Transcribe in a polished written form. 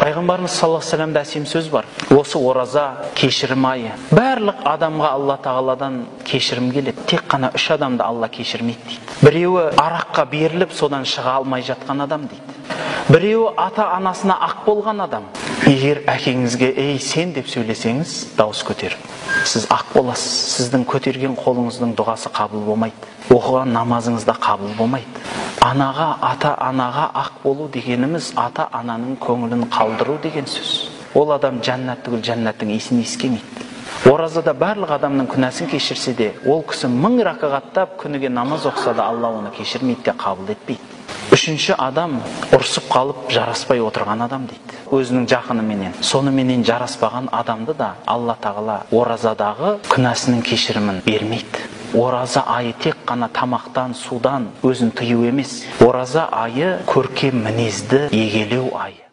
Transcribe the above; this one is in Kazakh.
Пайғамбарымыз саллаллаху алейхи вассаламда әсем сөз бар. Осы ораза кешірім айы. Барлық адамға Алла тағаладан кешірім келеді. Тек қана 3 адамды Алла кешірмейді дейді. Біреуі араққа беріліп, содан шыға алмай жатқан адам дейді. Біреуі ата-анасына ақ болған адам. Егер әкеңізге "ей сен" деп сөйлесеңіз, дауыс көтеріп, сіз ақ боласыз. Сіздің көтерген қолыңыздың дұғасы қабыл болмайды. Оқыған намазыңыз да қабыл болмайды. Анаға, ата-анаға ақ болу дегеніміз ата-ананың көңілін қалдыру деген сөз. Ол адам жәннат түгіл жәннаттың иісін иіскемейді. Оразада барлық адамның күнәсін кешірсе де, ол кісі 1000 ракағаттап күніге намаз оқса да, Алла оны кешірмейді де қабыл етпейді. Үшінші адам ұрсып қалып жараспай отырған адам дейді. Өзінің жақыныменен, соныменен жараспаған адамды да Алла тағала оразадағы күнәсінің кешірімін бермейді. Ораза айы тек қана тамақтан, судан өзін тыю емес. Ораза айы көркем мінезді егелеу айы.